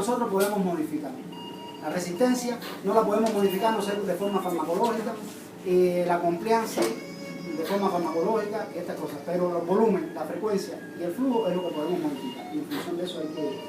nosotros podemos modificar. La resistencia no la podemos modificar, no sé, de forma farmacológica, la compliance de forma farmacológica, estas cosas, pero el volumen, la frecuencia y el flujo es lo que podemos modificar, y en función de eso hay que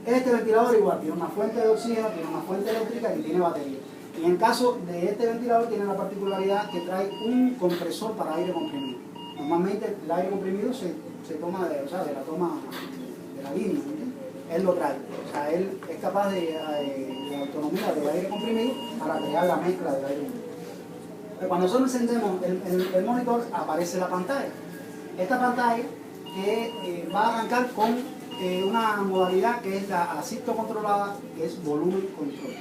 este ventilador igual tiene una fuente de oxígeno, tiene una fuente eléctrica y tiene batería. Y en caso de este ventilador tiene la particularidad que trae un compresor para aire comprimido. Normalmente el aire comprimido se toma de la toma de la línea, ¿entiendes? Él lo trae, o sea, él es capaz de autonomía de aire comprimido para crear la mezcla del aire comprimido. Pero cuando nosotros encendemos el monitor, aparece la pantalla. Esta pantalla que va a arrancar con una modalidad que es la asísto controlada, que es volumen control.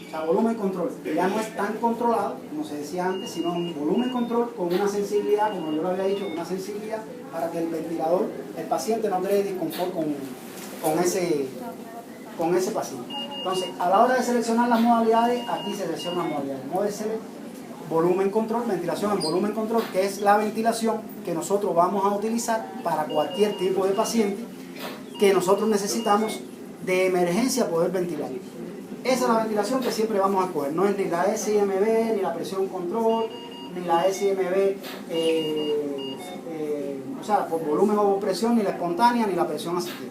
O sea, volumen control, que ya no es tan controlado, como se decía antes, sino un volumen control con una sensibilidad, como yo lo había dicho, una sensibilidad para que el ventilador, el paciente no cree disconfort con ese paciente. Entonces, a la hora de seleccionar las modalidades, aquí se seleccionan las modalidades. Model volumen control, ventilación en volumen control, que es la ventilación que nosotros vamos a utilizar para cualquier tipo de paciente que nosotros necesitamos de emergencia poder ventilar. Esa es la ventilación que siempre vamos a escoger. No es ni la SIMB, ni la presión control, ni la SIMB, o sea, por volumen o por presión, ni la espontánea, ni la presión asistida.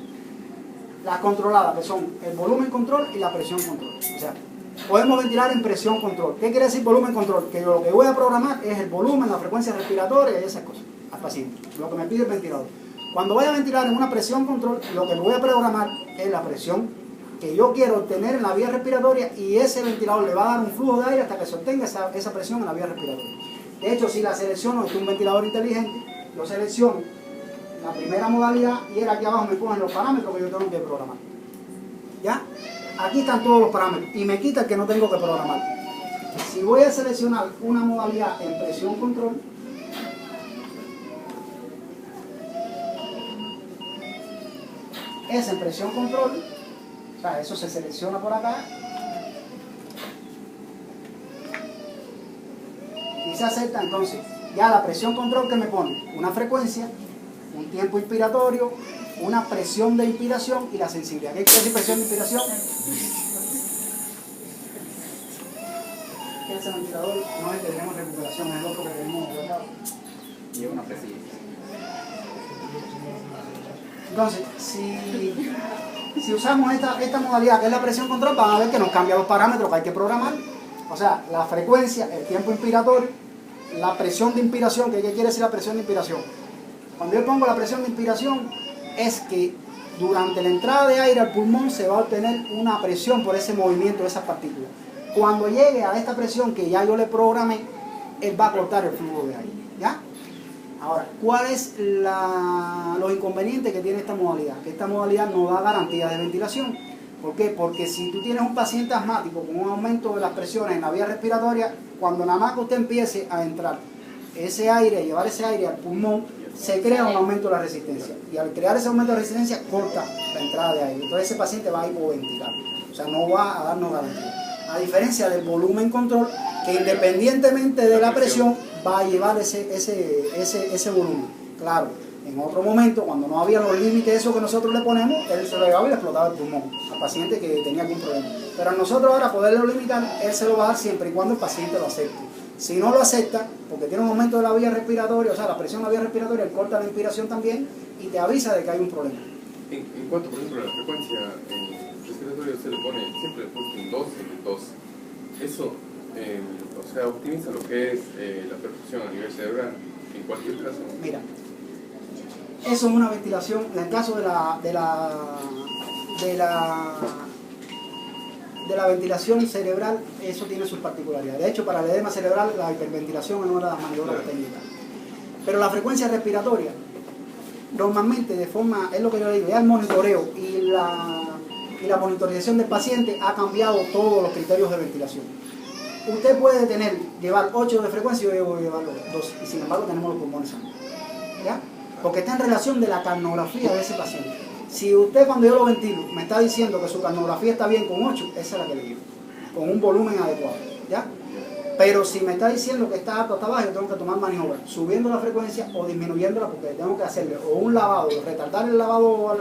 Las controladas, que son el volumen control y la presión control. O sea, podemos ventilar en presión control. ¿Qué quiere decir volumen control? Que lo que voy a programar es el volumen, la frecuencia respiratoria y esas cosas al paciente. Lo que me pide el ventilador. Cuando voy a ventilar en una presión control, lo que voy a programar es la presión que yo quiero obtener en la vía respiratoria, y ese ventilador le va a dar un flujo de aire hasta que se obtenga esa presión en la vía respiratoria. De hecho, si la selecciono, este es un ventilador inteligente, yo selecciono la primera modalidad y él aquí abajo me ponen los parámetros que yo tengo que programar. ¿Ya? Aquí están todos los parámetros y me quita el que no tengo que programar. Si voy a seleccionar una modalidad en presión control, es en presión control, o sea, eso se selecciona por acá y se acepta. Entonces ya la presión control que me pone una frecuencia, un tiempo inspiratorio, una presión de inspiración y la sensibilidad. ¿Qué quiere decir presión de inspiración? Ese ventilador no es que tenemos recuperación, es el otro que tenemos guardado. Y es una presión. Entonces, si usamos esta modalidad que es la presión control, van a ver que nos cambia los parámetros que hay que programar. O sea, la frecuencia, el tiempo inspiratorio, la presión de inspiración. ¿Qué quiere decir la presión de inspiración? Cuando yo pongo la presión de inspiración, es que durante la entrada de aire al pulmón se va a obtener una presión por ese movimiento de esas partículas. Cuando llegue a esta presión que ya yo le programé, él va a cortar el flujo de aire. ¿Ya? Ahora, ¿cuál es los inconvenientes que tiene esta modalidad? Que esta modalidad no da garantía de ventilación. ¿Por qué? Porque si tú tienes un paciente asmático con un aumento de las presiones en la vía respiratoria, cuando nada más que usted empiece a entrar ese aire, llevar ese aire al pulmón, se crea un aumento de la resistencia. Y al crear ese aumento de resistencia, corta la entrada de aire. Entonces ese paciente va a hipoventilar. O sea, no va a darnos garantía. A diferencia del volumen control, que independientemente de la presión, va a llevar ese volumen. Claro, en otro momento, cuando no había los límites esos que nosotros le ponemos, él se lo llevaba y le explotaba el pulmón al paciente que tenía algún problema. Pero a nosotros ahora poderlo limitar, él se lo va a dar siempre y cuando el paciente lo acepte. Si no lo acepta, porque tiene un aumento de la vía respiratoria, o sea, la presión de la vía respiratoria, él corta la inspiración también y te avisa de que hay un problema. En cuanto, por ejemplo, a la frecuencia respiratoria, se le pone, siempre le pone un 2 en 2. Eso, o sea, optimiza lo que es la perfusión a nivel cerebral, en cualquier caso. Mira, eso es una ventilación, en el caso de la ventilación cerebral, eso tiene sus particularidades. De hecho, para el edema cerebral, la hiperventilación es una de las maniobras técnicas. Pero la frecuencia respiratoria, normalmente de forma, es lo que yo le digo, ya el monitoreo y la monitorización del paciente ha cambiado todos los criterios de ventilación. Usted puede llevar 8 de frecuencia y yo voy a llevar 2, y sin embargo tenemos los pulmones sanos. ¿Ya? Porque está en relación de la carnografía de ese paciente. Si usted, cuando yo lo ventilo, me está diciendo que su carnografía está bien con 8, esa es la que le digo, con un volumen adecuado. ¿Ya? Pero si me está diciendo que está alto, está bajo, yo tengo que tomar maniobras, subiendo la frecuencia o disminuyéndola, porque tengo que hacerle o un lavado, retardar el lavado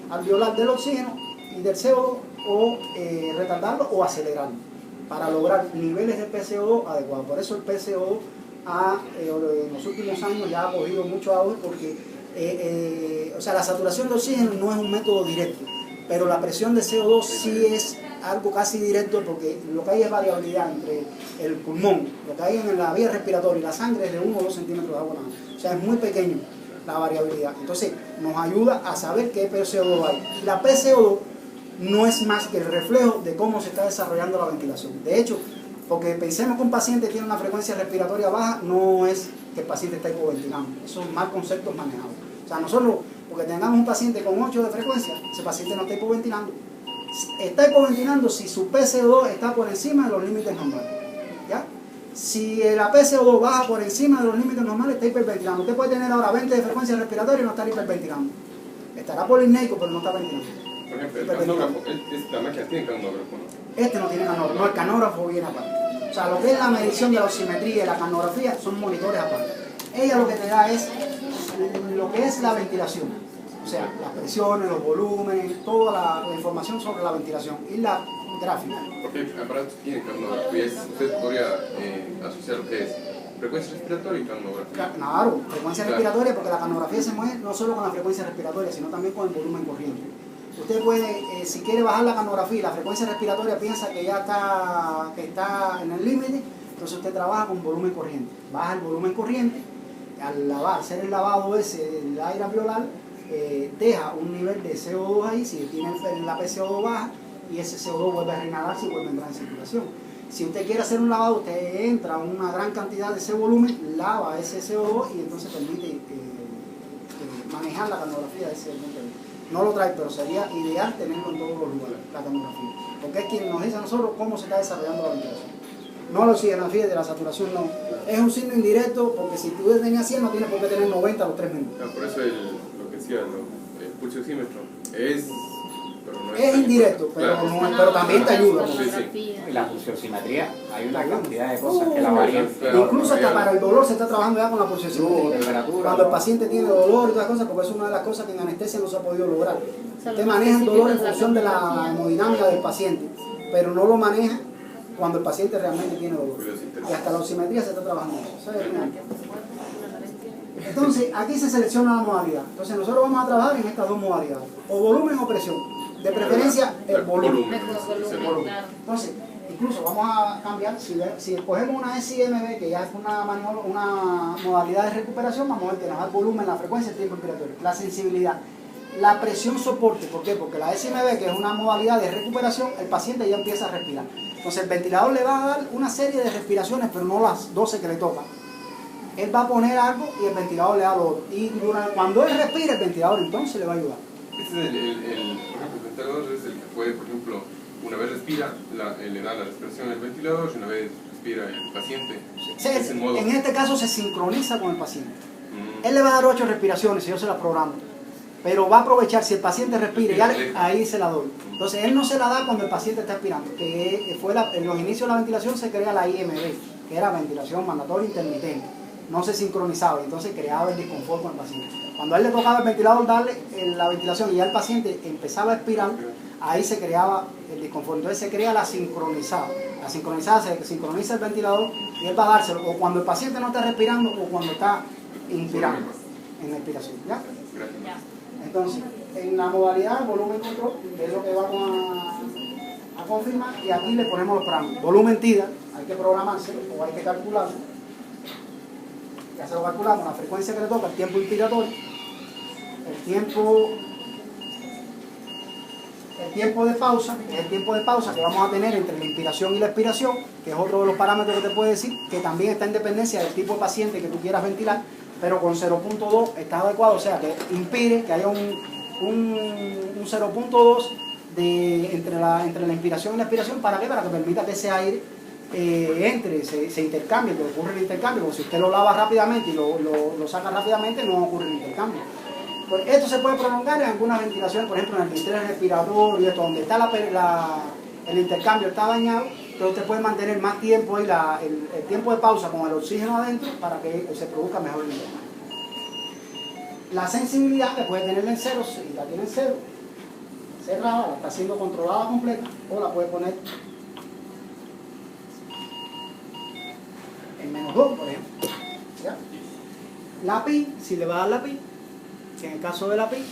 alveolar del oxígeno y del CO2 o retardarlo o acelerarlo para lograr niveles de PCO2 adecuados. Por eso el PCO2 en los últimos años ya ha cogido mucho auge porque o sea, la saturación de oxígeno no es un método directo, pero la presión de CO2 sí es algo casi directo porque lo que hay es variabilidad entre el pulmón, lo que hay en la vía respiratoria y la sangre es de 1 o 2 centímetros de agua nada más. O sea, es muy pequeño la variabilidad. Entonces, nos ayuda a saber qué PCO2 hay. Y la PCO2 no es más que el reflejo de cómo se está desarrollando la ventilación. De hecho, porque pensemos que un paciente tiene una frecuencia respiratoria baja, no es que el paciente está hipoventilando. Esos son mal conceptos manejados. O sea, nosotros, porque tengamos un paciente con 8 de frecuencia, ese paciente no está hipoventilando. Está hipoventilando si su PCO2 está por encima de los límites normales. ¿Ya? Si la PCO2 baja por encima de los límites normales, está hiperventilando. Usted puede tener ahora 20 de frecuencia respiratoria y no estar hiperventilando. Estará polineico, pero no está ventilando. Por ejemplo, el canógrafo, esta máquina tiene canógrafo, ¿no? Este no tiene canógrafo, no, el canógrafo viene aparte. O sea, lo que es la medición de la oximetría y la canografía son monitores aparte. Ella lo que te da es lo que es la ventilación. O sea, las presiones, los volúmenes, toda la información sobre la ventilación y la gráfica. Porque el aparato tiene canógrafo y usted podría asociar lo que es frecuencia respiratoria y canografía. Claro, frecuencia respiratoria, porque la canografía se mueve no solo con la frecuencia respiratoria, sino también con el volumen corriente. Usted puede, si quiere bajar la canografía y la frecuencia respiratoria piensa que ya está en el límite, entonces usted trabaja con volumen corriente. Baja el volumen corriente, al hacer el lavado ese del aire alveolar, deja un nivel de CO2 ahí, si tiene la PCO2 baja, y ese CO2 vuelve a reinhalarse y vuelve a entrar en circulación. Si usted quiere hacer un lavado, usted entra una gran cantidad de ese volumen, lava ese CO2 y entonces permite manejar la canografía de ese punto de vista. No lo trae, pero sería ideal tenerlo en todos los lugares, la canografía, porque es quien nos dice a nosotros cómo se está desarrollando la ventilación. No la oxigenografía de la saturación, no. Es un signo indirecto, porque si tú tenías 100 no tienes por qué tener 90 a los 3 minutos. Por eso lo que decía, el pulsioxímetro es... Es indirecto, pero, claro. pero también te ayuda. La pulsioximetría, hay una cantidad de cosas que la varían. Incluso hasta para el dolor se está trabajando ya con la pulsioximetría. Cuando el paciente tiene dolor y todas las cosas, porque es una de las cosas que en anestesia no se ha podido lograr. Usted maneja el dolor en función de la hemodinámica del paciente, pero no lo maneja cuando el paciente realmente tiene dolor. Y hasta la oximetría se está trabajando. Entonces, aquí se selecciona la modalidad. Entonces, nosotros vamos a trabajar en estas dos modalidades, o volumen o presión. De preferencia, el volumen. Entonces, incluso vamos a cambiar, si escogemos una SIMB, que ya es una modalidad de recuperación, vamos a ver que nos da el volumen, la frecuencia, el tiempo respiratorio, la sensibilidad, la presión soporte. ¿Por qué? Porque la SIMB, que es una modalidad de recuperación, el paciente ya empieza a respirar. Entonces, el ventilador le va a dar una serie de respiraciones, pero no las 12 que le tocan. Él va a poner algo y el ventilador le da lo otro. Y cuando él respira, el ventilador entonces le va a ayudar. Este es por ejemplo, el ventilador es el que puede, por ejemplo, una vez respira, le da la respiración al ventilador, y una vez respira el paciente. En este caso se sincroniza con el paciente. Él le va a dar 8 respiraciones si yo se las programo. Pero va a aprovechar, si el paciente respira, ahí se la doy. Entonces él no se la da cuando el paciente está expirando. Que fue en los inicios de la ventilación se crea la IMB, que era ventilación mandatoria intermitente. No se sincronizaba, entonces creaba el disconfort con el paciente. Cuando a él le tocaba el ventilador darle la ventilación y ya el paciente empezaba a expirar, ahí se creaba el disconfort. Entonces se crea la sincronizada. La sincronizada se sincroniza el ventilador y él va a dárselo o cuando el paciente no está respirando o cuando está inspirando en la expiración. ¿Ya? Entonces, en la modalidad volumen control, que es lo que vamos a confirmar, y aquí le ponemos los parámetros. Volumen TIDA, hay que programárselo o hay que calcularlo. Ya se lo calculamos, la frecuencia que le toca, el tiempo inspiratorio, el tiempo de pausa, es el tiempo de pausa que vamos a tener entre la inspiración y la expiración, que es otro de los parámetros que te puede decir, que también está en dependencia del tipo de paciente que tú quieras ventilar, pero con 0.2 está adecuado, o sea que inspire, que haya un 0.2 entre la inspiración y la expiración. ¿Para qué? Para que permita que ese aire entre, se intercambie, que ocurre el intercambio. Porque si usted lo lava rápidamente y lo saca rápidamente, no ocurre el intercambio. Pues esto se puede prolongar en algunas ventilaciones, por ejemplo en el distrés respirador y esto, donde está el intercambio está dañado, pero usted puede mantener más tiempo ahí, el tiempo de pausa con el oxígeno adentro para que se produzca mejor el intercambio. La sensibilidad que puede tenerla en cero, si la tiene en cero, cerrada, la está siendo controlada completa, o la puede poner en -2, por ejemplo. ¿Ya? La PI, si le va a dar la PI, que en el caso de la PI,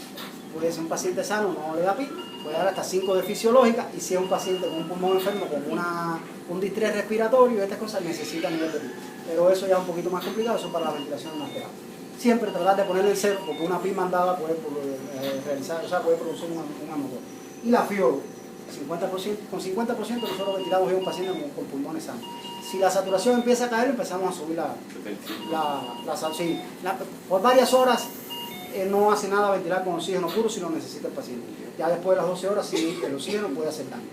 puede ser un paciente sano, no le da PI, puede dar hasta 5 de fisiológica, y si es un paciente con un pulmón enfermo, con un distrés respiratorio, estas cosas necesitan nivel de PI. Pero eso ya es un poquito más complicado, eso para la ventilación nasal. Siempre tratar de ponerle el cero, porque una PI mandada puede realizar, o sea, puede producir una motor. Y la FIO, 50%, con 50% nosotros ventilamos a un paciente con pulmones sanos. Si la saturación empieza a caer, empezamos a subir sí, por varias horas no hace nada ventilar con oxígeno puro si lo necesita el paciente. Ya después de las 12 horas sí el oxígeno puede hacer daño.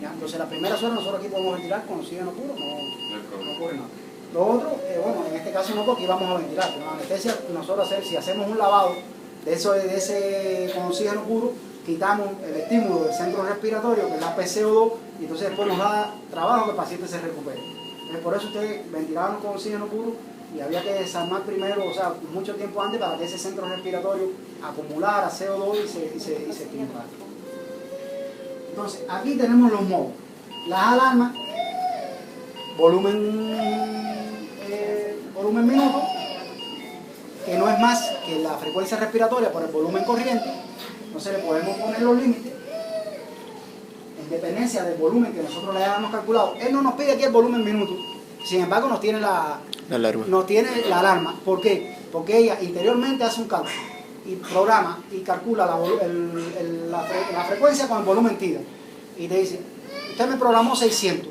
¿Ya? Entonces las primeras horas nosotros aquí podemos ventilar con oxígeno puro, no ocurre nada. Lo otro, bueno, en este caso no, porque íbamos a ventilar, pero la anestesia nosotros si hacemos un lavado de ese con oxígeno puro, quitamos el estímulo del centro respiratorio, que es la PCO2, y entonces después nos da trabajo que el paciente se recupere. Entonces, por eso ustedes ventilaban con oxígeno puro y había que desarmar primero, o sea, mucho tiempo antes para que ese centro respiratorio acumulara CO2 y se estimulara. Entonces, aquí tenemos los modos. Las alarmas, volumen minuto, que no es más que la frecuencia respiratoria por el volumen corriente. Entonces le podemos poner los límites en dependencia del volumen que nosotros le hayamos calculado. Él no nos pide aquí el volumen minuto, sin embargo nos tiene la alarma. ¿Por qué? Porque ella interiormente hace un cálculo y programa y calcula la frecuencia con el volumen TIDA. Y te dice, usted me programó 600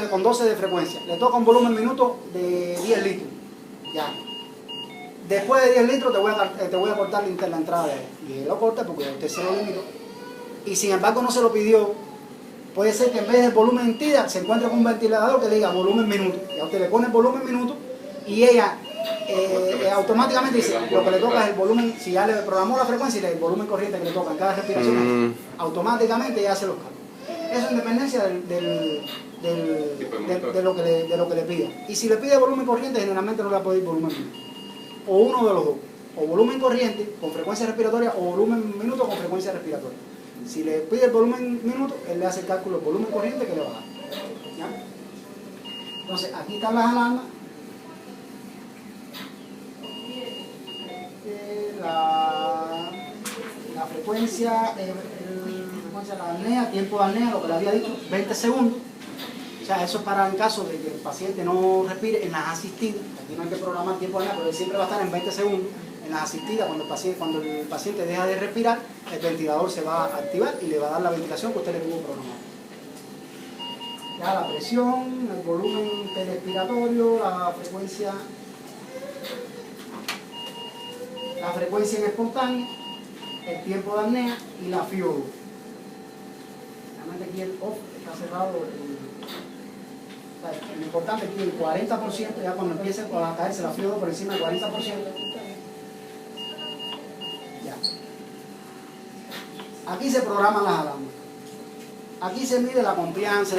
con 12 de frecuencia, le toca un volumen minuto de 10 litros. Ya. Después de 10 litros te voy a cortar la entrada de él. Y él lo corta porque usted se lo limitó. Y sin embargo no se lo pidió. Puede ser que en vez del volumen TIDA se encuentre con un ventilador que le diga volumen minuto. Y a usted le pone el volumen minuto y ella automáticamente dice, lo que le toca es el volumen, si ya le programó la frecuencia y el volumen corriente que le toca en cada respiración, automáticamente ella hace los cálculos. Eso en dependencia de lo que le pida. Y si le pide volumen corriente, generalmente no le va a pedir volumen minuto. O uno de los dos. O volumen corriente con frecuencia respiratoria o volumen minuto con frecuencia respiratoria. Si le pide el volumen minuto, él le hace el cálculo del volumen corriente que le va a dar. ¿Ya? Entonces, aquí están las alarmas. La frecuencia, la apnea, tiempo de apnea, lo que le había dicho, 20 segundos. O sea, eso es para en caso de que el paciente no respire en las asistidas. Aquí no hay que programar tiempo de apnea, pero siempre va a estar en 20 segundos. En las asistidas, cuando el paciente deja de respirar, el ventilador se va a activar y le va a dar la ventilación que usted le tuvo programada. Ya la presión, el volumen respiratorio, la frecuencia en espontánea, el tiempo de apnea y la FIO2. Realmente aquí el off está cerrado. Lo importante es que el 40%, ya cuando empiece a caerse la FIO2 por encima del 40%, ya. Aquí se programan las alarmas. Aquí se mide la confianza.